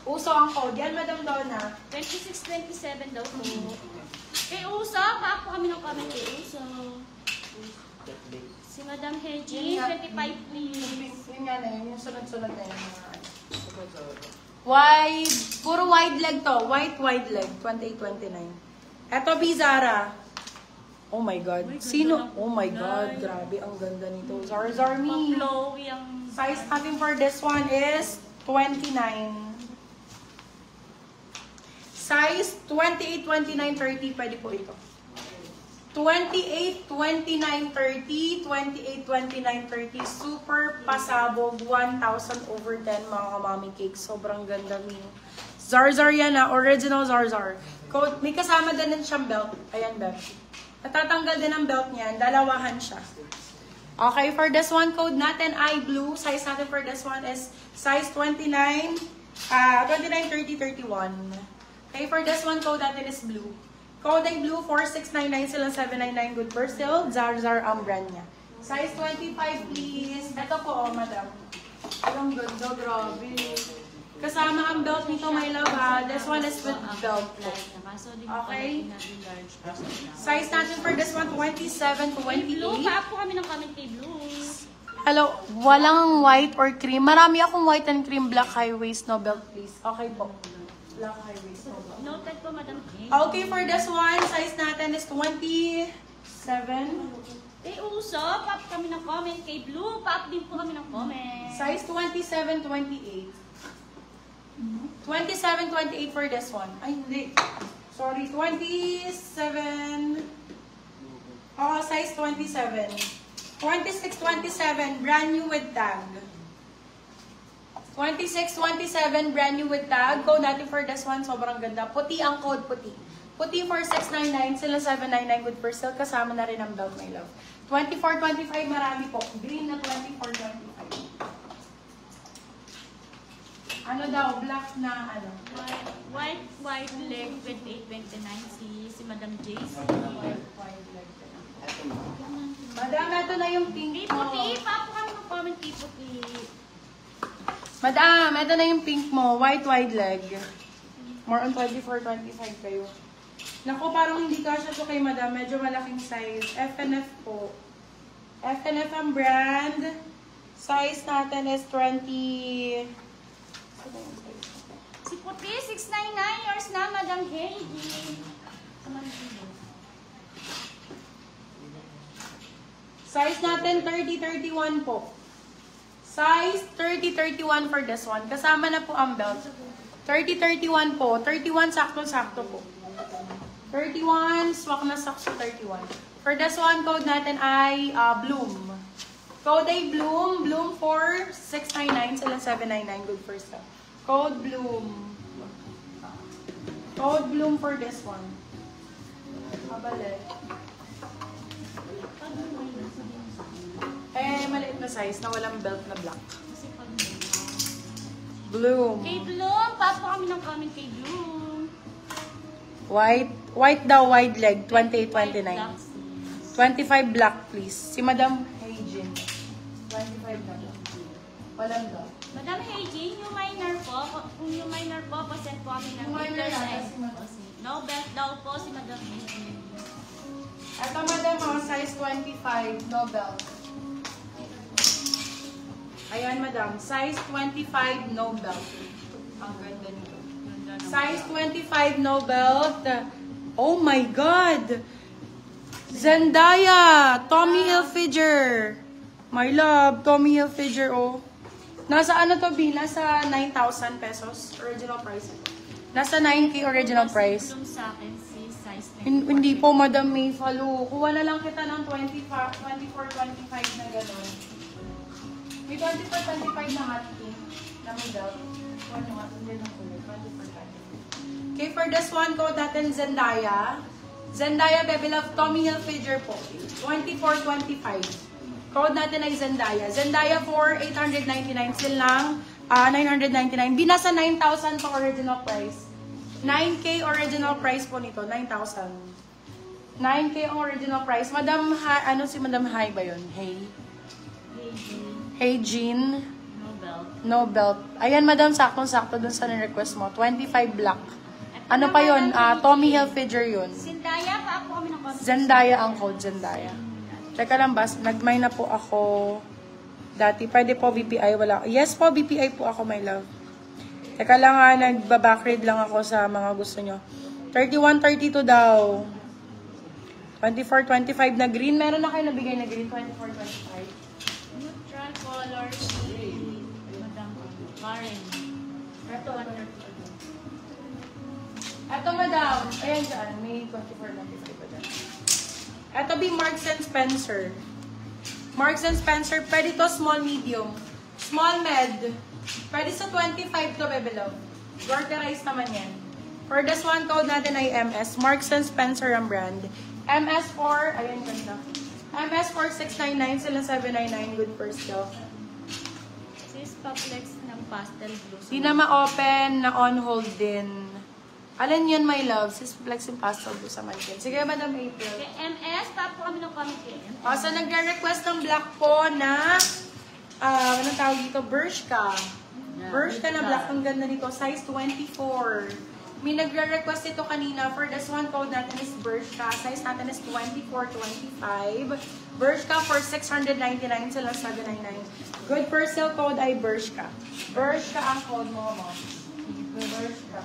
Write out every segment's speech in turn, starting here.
Uso ang code. Yan, Madam Donna. 2627 daw po. Kay Uso, pa po kami ng comment kay Uso. Si Madam Heji, 25 please. Yun nga na yun, yung sunod-sunod na yun. Wide, puro wide leg to. White wide leg, 28-29. Eto, Bizarra. Oh my God. Sino? Oh my God. Grabe, ang ganda nito. Zarzarmi. Chloe ang... Size natin for this one is 29. Size 28, 29, 30. Pwede po ito. 28, 29, 30. 28, 29, 30. Super pasabog. 1,000 over 10 mga kamami cakes. Sobrang ganda niyo. Zarzar yan na. Original Zarzar. Code, may kasama din siyang belt. Ayan, belt. Natatanggal din ang belt niyan. Dalawahan siya. Okay, for this one, code natin ay blue. Size natin for this one is size 29, 29, 30, 31. Okay, for this one, code natin is blue. Code ay blue, 4699 silang 799 good per still. Zarzar ang brand niya. Size 25, please. Ito po, oh, madam. Ang ganda, grabe. Kasama ang belt nito, my love, ha. This one is with belt po. Okay. Size natin for this one, 27 to 28. Blue, pa po kami ng comment kay Blues. Hello, walang white or cream. Marami akong white and cream, black high waist, no belt, please. Okay po. Black high waist, no belt. Noted po, Madam King. Okay, for this one, size natin is 27. Kay Uso, pa po kami ng comment. Kay Blue, pa po din po kami ng comment. Size 27, 28. 27, 28 for this one. Ay, hindi. Sorry, 27. Oh, size 27. 26, 27, brand new with tag. 26, 27, brand new with tag. Code natin for this one, sobrang ganda. Puti ang code, puti. Puti for 699, sila 799 good per sale. Kasama na rin ang belt, my love. 24, 25, marami po. Green na 24, 25. Ano daw, black na ano? White leg, 2829 si Madam JC. White leg. Madam, ito na yung pink mo. Puti, pa po kami ng comment kay Puti. Madam, ito na yung pink mo. White wide leg. More on 24, 25 kayo. Naku, parang hindi kasya to kay Madam. Medyo malaking size. FNF po. FNF ang brand. Size natin is 20... Si Puti, 699 yours na, Madam Heidi. Size natin 30-31 po. Size 30-31 for this one. Kasama na po ang belt. 30-31 po. 31 sakto-sakto po. 31, swak na sakto 31. For this one, code natin ay Bloom. Code ay Bloom. Bloom for 699 sila 799. Good for stuff. Code Bloom. Code Bloom for this one. Kabalik. Maliit na size na walang belt na black. Bloom. Kay Bloom, pa po kami ng comment kay Bloom. White daw, wide leg, 28-29. 25 black, please. Si Madam Heijin. 25 black. Walang daw. Madam Heijin, yung minor po, kung yung minor po, pasend po kami ng Minor size. na, No belt daw po si Madam Heijin. Ito, Madam, size 25, no belt. Ayan, Madam, size 25, no belt. Ang ganda nito. Size 25, no belt. Oh my God! Zendaya! Tommy Hilfiger! My love, Tommy Hilfiger, oh. Nasa ano to, B? Nasa 9,000 pesos. Original price. Nasa 9K original price. Bloom sa akin si size 10. Hindi po, Madam May Falo. Kuha na lang kita ng 24, 25 na gano'n. May 24, 25 na hot pink na may belt. Ano nga, hindi na kulay. 24, 25. Okay, for this one, code natin Zendaya. Zendaya, baby love, Tommy Hilfiger po. 24, 25. Code natin ay Zendaya. Zendaya for 899 silang 999. Binasa 9,000 po original price. 9K original price po nito, 9,000. 9K ang original price. Madam, ano si Madam Hai ba yun? Hey? Hey, Jean. Hey, Jean. No belt. belt. No belt. Ayan, madam, saktong-sakto dun sa request mo. 25 black. Ano pa yun? Tommy Hilfiger yun. Zendaya, pa po kami ng comment. Zendaya ang code, Zendaya. Teka lang, bas. Nag-mine na po ako dati. Pwede po BPI, wala. Yes po, BPI po ako, my love. Teka lang nga, nagbabackread lang ako sa mga gusto nyo. 31, 32 daw. 24, 25 na green. Meron na kayo nabigay na green? 24, 25. Neutral color shade. Madam Karen. Ito, 130. Ito, madam. Ayan dyan. May 24, 25 pa dyan. Ito, be Marks and Spencer. Marks and Spencer. Pwede to small, medium. Small, med. Pwede sa 25 to, bebe love. Gorterize naman yan. For this one, code natin ay MS. Marks and Spencer ang brand. MS4, ayan ganda. MS4 699, sila 799, good first daw. Sis Paplex ng pastel blue. Di na ma-open, na on hold din. Alin yun, my love? Sis Flex yung pastel blue sa mankin. Sige, Madam April. Okay, MS, pa po kami ng comment kay MS. So, nagre-request ng black po na, anong tawag dito? Bershka. Bershka na black. Ang ganda nito. Size 24. May nagre-request ito kanina. For this one, code natin is Bershka. Size natin is 24-25. Bershka for 699 sila 799. Good for sale code ay Bershka. Bershka ang code mo, mo. Bershka.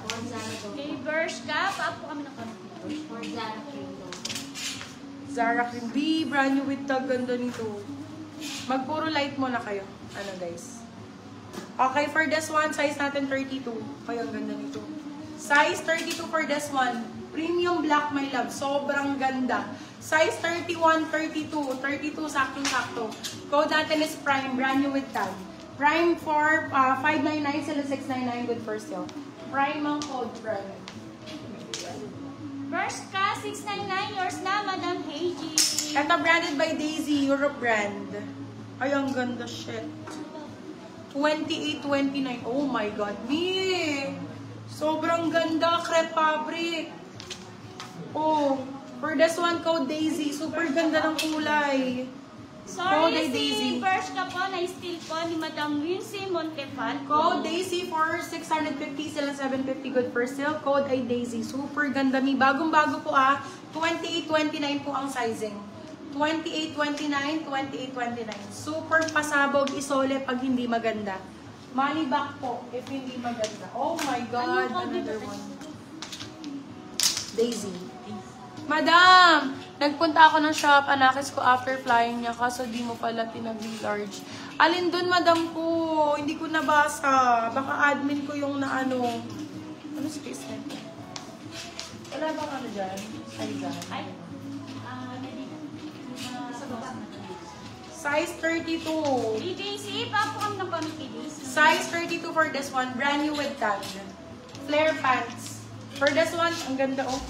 Kay Bershka, pa po kami ng comment. For Zara Kingdom. Zara Cream. B, brand new with tag. Ganda nito. Magpuro light mo na kayo. Ano, guys? Okay, for this one, size natin 32. Kaya ang ganda nito. Size 32 for this one. Premium black, my love. Sobrang ganda. Size 31, 32. 32, saktong-sakto. Code natin is Prime. Brand new with tag. Prime for 599 sila 699 good for sale. Prime ang code, Prime. Bershka, 699. Yours na, Madam Heiji. Ito branded by Daisy, Europe brand. Ay, ang ganda, shit. 28-29. Oh my God, me! Sobrang ganda, crepe fabric. Oh, for this one, code Daisy. Super ganda ng kulay. Sorry, Code ay si Daisy. Bershka po, na-steal po ni Madam Wincy Montefalco. Code Daisy for 650 sila 750 good for sale. Code ay Daisy. Super ganda, mi. Bagong-bago po 28-29 po ang sizing. 28-29, 28-29. Super pasabog, isole pag hindi maganda. Money back po if hindi maganda. Oh my God, another one. Daisy. Madam, nagpunta ako ng shop, anakis ko after flying niya, kaso di mo pala tinag-large. Alin dun, madam ko? Hindi ko nabasa. Baka admin ko yung na ano. Ano space nito? Wala bang ano dyan? Ay, dyan. Ay, Size 32. BJC, pa po kami ng comment kay Daisy. Size 32 for this one. Brand new with tag. Flare pants. For this one, ang ganda oh.